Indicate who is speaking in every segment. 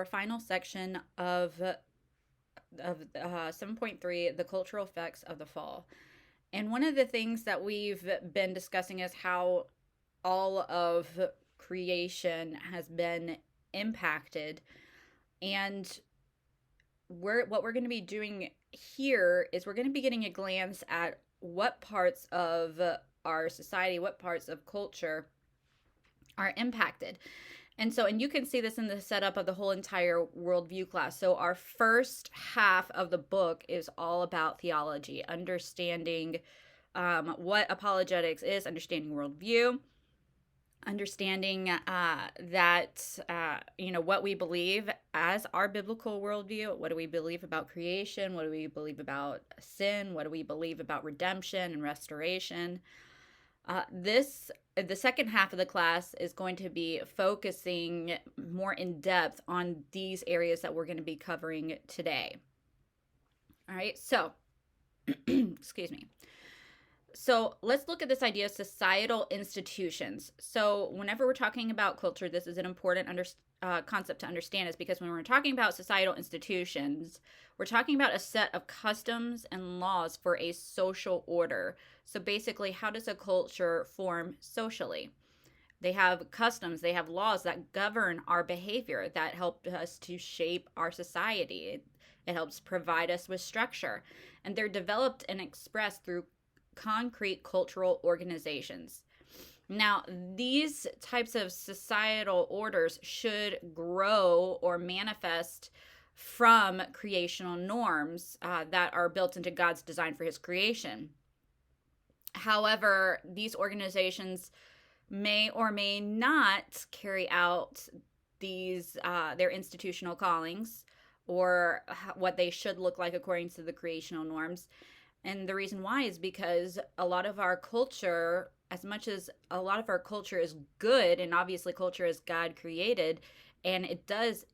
Speaker 1: our final section of 7.3, the cultural effects of the fall. And one of the things that we've been discussing is how all of creation has been impacted. And what we're going to be doing here is we're going to be getting a glance at what parts of our society, what parts of culture are impacted. And you can see this in the setup of the whole entire worldview class. So, our first half of the book is all about theology, understanding what apologetics is, understanding worldview, understanding that, what we believe as our biblical worldview. What do we believe about creation? What do we believe about sin? What do we believe about redemption and restoration? This the second half of the class is going to be focusing more in depth on these areas that we're going to be covering today. All right, so excuse me. So let's look at this idea of societal institutions. So whenever we're talking about culture, this is an important concept to understand, is because when we're talking about societal institutions, we're talking about a set of customs and laws for a social order. So basically, how does a culture form socially? They have customs, they have laws that govern our behavior, that help us to shape our society. It helps provide us with structure. And they're developed and expressed through concrete cultural organizations. Now, these types of societal orders should grow or manifest from creational norms that are built into God's design for his creation. However, these organizations may or may not carry out these their institutional callings, or what they should look like according to the creational norms. And the reason why is because a lot of our culture, as much as a lot of our culture is good, and obviously culture is God created, and it does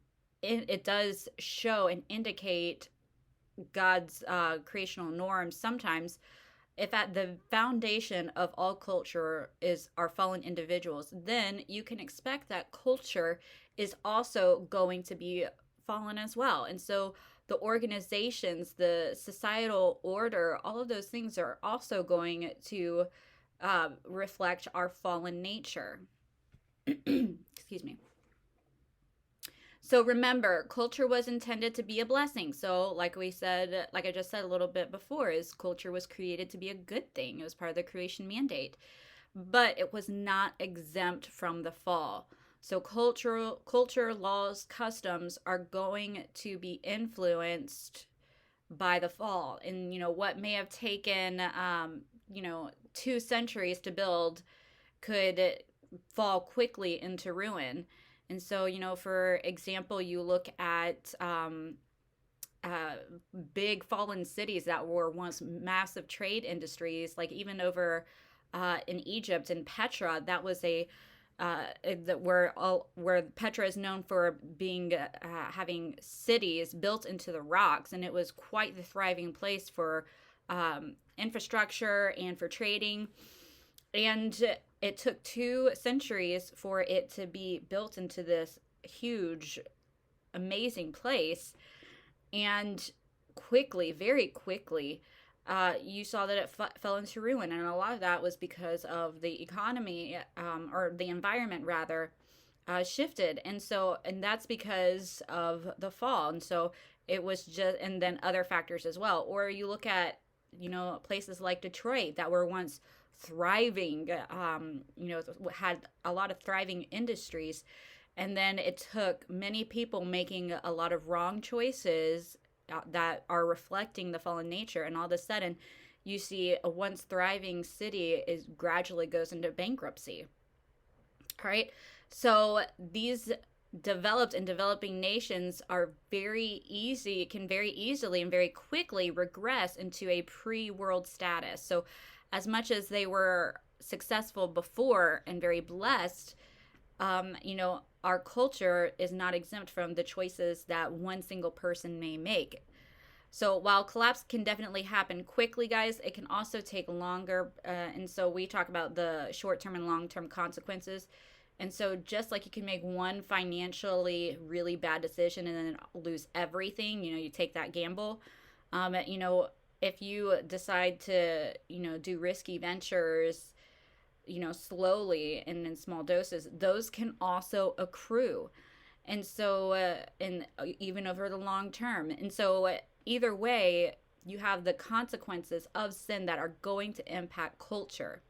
Speaker 1: show and indicate God's creational norms sometimes. If at the foundation of all culture is our fallen individuals, then you can expect that culture is also going to be fallen as well. And so the organizations, the societal order, all of those things are also going to reflect our fallen nature. Excuse me. So remember, culture was intended to be a blessing. So, like I just said a little bit before, is culture was created to be a good thing. It was part of the creation mandate, but it was not exempt from the fall. So culture, laws, customs are going to be influenced by the fall. And what may have taken 2 centuries to build could fall quickly into ruin. And so, for example, you look at uh, big fallen cities that were once massive trade industries, like even over in Egypt, in Petra. That was where Petra is known for being having cities built into the rocks, and it was quite the thriving place for infrastructure and for trading. And it took 2 centuries for it to be built into this huge, amazing place. And quickly, very quickly, you saw that it fell into ruin. And a lot of that was because of the economy, or the environment rather, shifted. And that's because of the fall. And so it was just, and then other factors as well. Or you look at, places like Detroit that were once thriving, had a lot of thriving industries. And then it took many people making a lot of wrong choices that are reflecting the fallen nature. And all of a sudden, you see a once thriving city is gradually goes into bankruptcy. All right. So these developed and developing nations can very easily and very quickly regress into a pre-world status. So as much as they were successful before and very blessed, our culture is not exempt from the choices that one single person may make. So while collapse can definitely happen quickly, guys, it can also take longer. And so we talk about the short-term and long-term consequences. And so just like you can make one financially really bad decision and then lose everything, you take that gamble. If you decide to, do risky ventures, slowly and in small doses, those can also accrue. And so, and even over the long term. And so, either way, you have the consequences of sin that are going to impact culture.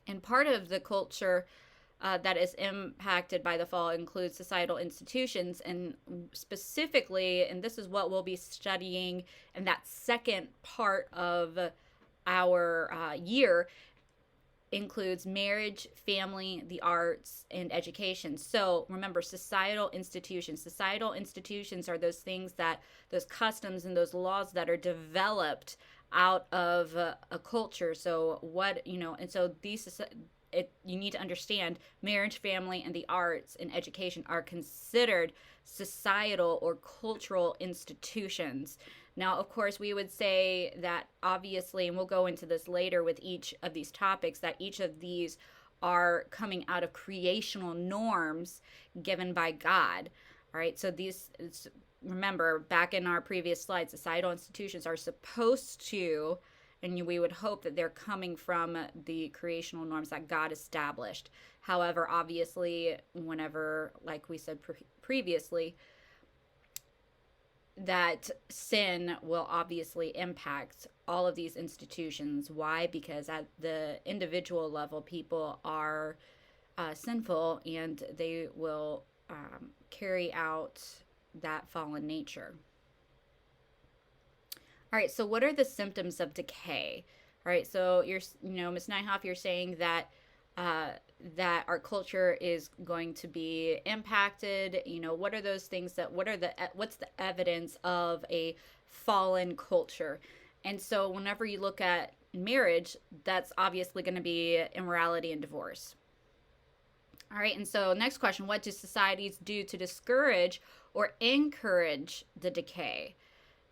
Speaker 1: And part of the culture that is impacted by the fall includes societal institutions, and specifically, and this is what we'll be studying in that second part of our year, includes marriage, family, the arts, and education. So remember, societal institutions. Societal institutions are those things those customs and those laws that are developed out of a culture. So and so you need to understand marriage, family, and the arts and education are considered societal or cultural institutions. Now, of course, we would say that obviously, and we'll go into this later with each of these topics, that each of these are coming out of creational norms given by God. All right, so remember, back in our previous slides, societal institutions are supposed to, and we would hope that they're coming from the creational norms that God established. However, obviously, whenever, like we said previously, that sin will obviously impact all of these institutions. Why? Because at the individual level, people are sinful, and they will carry out that fallen nature. All right, so what are the symptoms of decay? All right, so Ms. Nyhoff, you're saying that that our culture is going to be impacted. What are those things what's the evidence of a fallen culture? And so whenever you look at marriage, that's obviously going to be immorality and divorce. All right, and so next question, what do societies do to discourage or encourage the decay?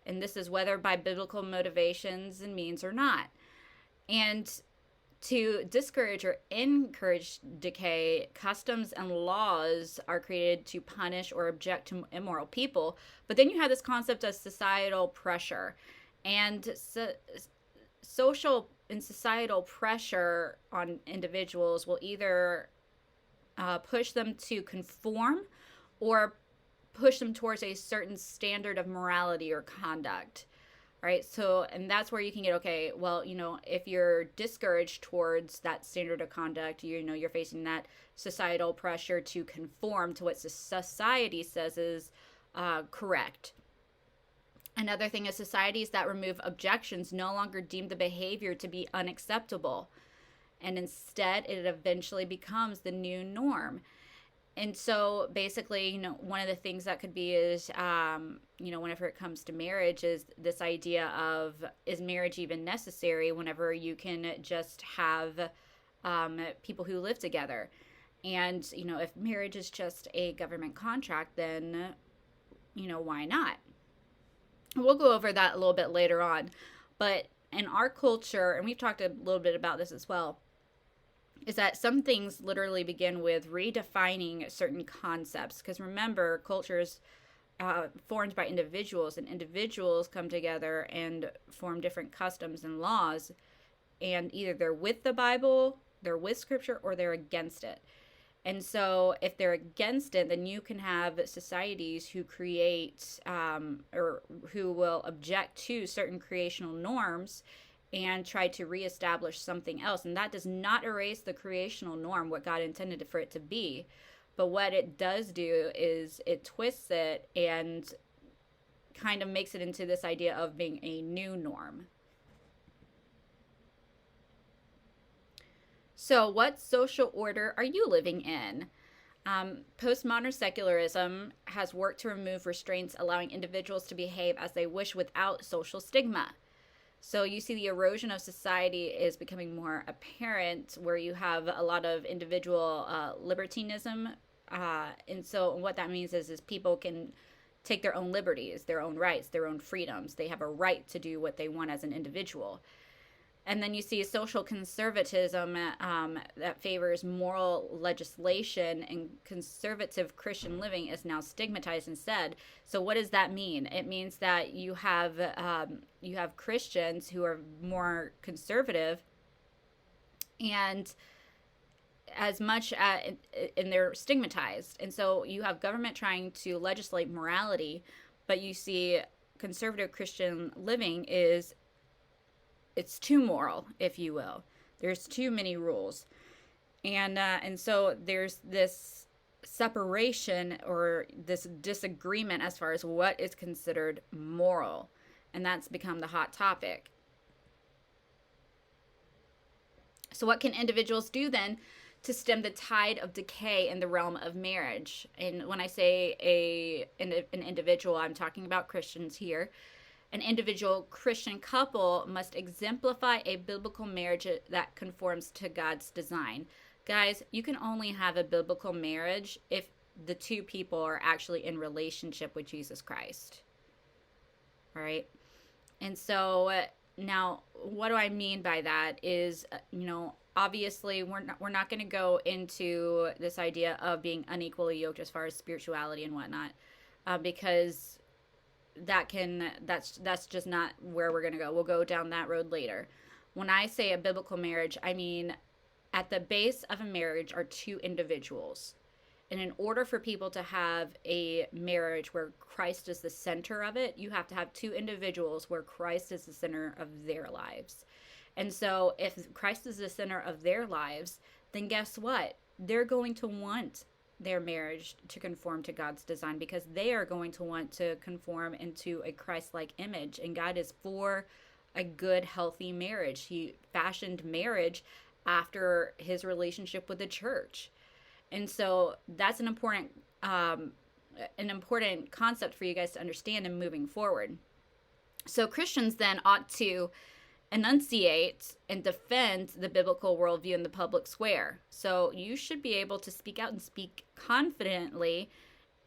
Speaker 1: And this is whether by biblical motivations and means or not. And to discourage or encourage decay, customs and laws are created to punish or object to immoral people. But then you have this concept of societal pressure. And social and societal pressure on individuals will either push them to conform or push them towards a certain standard of morality or conduct. Right. So, and that's where you can get, okay, well, if you're discouraged towards that standard of conduct, you're facing that societal pressure to conform to what society says is correct. Another thing is societies that remove objections no longer deem the behavior to be unacceptable. And instead, it eventually becomes the new norm. And so basically, one of the things that could be is, whenever it comes to marriage, is this idea of, is marriage even necessary whenever you can just have people who live together? And, if marriage is just a government contract, then, why not? We'll go over that a little bit later on. But in our culture, and we've talked a little bit about this as well, is that some things literally begin with redefining certain concepts. Because remember, cultures formed by individuals, and individuals come together and form different customs and laws. And either they're with the Bible, they're with Scripture, or they're against it. And so if they're against it, then you can have societies who create or who will object to certain creational norms and try to reestablish something else. And that does not erase the creational norm, what God intended for it to be. But what it does do is it twists it and kind of makes it into this idea of being a new norm. So what social order are you living in? Postmodern secularism has worked to remove restraints, allowing individuals to behave as they wish without social stigma. So you see the erosion of society is becoming more apparent, where you have a lot of individual libertinism. And so what that means is people can take their own liberties, their own rights, their own freedoms. They have a right to do what they want as an individual. And then you see social conservatism that favors moral legislation, and conservative Christian living is now stigmatized instead. So what does that mean? It means that you have Christians who are more conservative, and as much and they're stigmatized. And so you have government trying to legislate morality, but you see conservative Christian living is, it's too moral, if you will. There's too many rules. And so there's this separation, or this disagreement as far as what is considered moral. And that's become the hot topic. So what can individuals do then to stem the tide of decay in the realm of marriage? And when I say an individual, I'm talking about Christians here. An individual Christian couple must exemplify a biblical marriage that conforms to God's design. Guys, you can only have a biblical marriage if the two people are actually in relationship with Jesus Christ. All right? And so now, what do I mean by that is, obviously we're not going to go into this idea of being unequally yoked as far as spirituality and whatnot, because that's just not where we're going to go. We'll go down that road later. When I say a biblical marriage, I mean at the base of a marriage are two individuals. And in order for people to have a marriage where Christ is the center of it, you have to have two individuals where Christ is the center of their lives. And so if Christ is the center of their lives, then guess what? They're going to want their marriage to conform to God's design, because they are going to want to conform into a Christ-like image. And God is for a good, healthy marriage. He fashioned marriage after his relationship with the church. And so that's an important concept for you guys to understand in moving forward. So Christians then ought to enunciate and defend the biblical worldview in the public square. So you should be able to speak out and speak confidently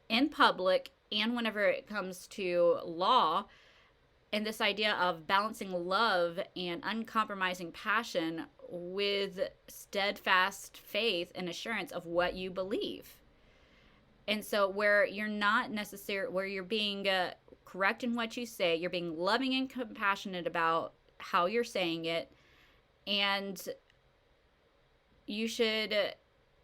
Speaker 1: in public, and whenever it comes to law, and this idea of balancing love and uncompromising passion with steadfast faith and assurance of what you believe. And so where you're not necessarily, where you're being correct in what you say, you're being loving and compassionate about how you're saying it, and you should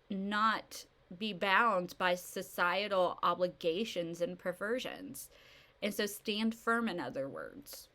Speaker 1: not be bound by societal obligations and perversions. And so stand firm, in other words.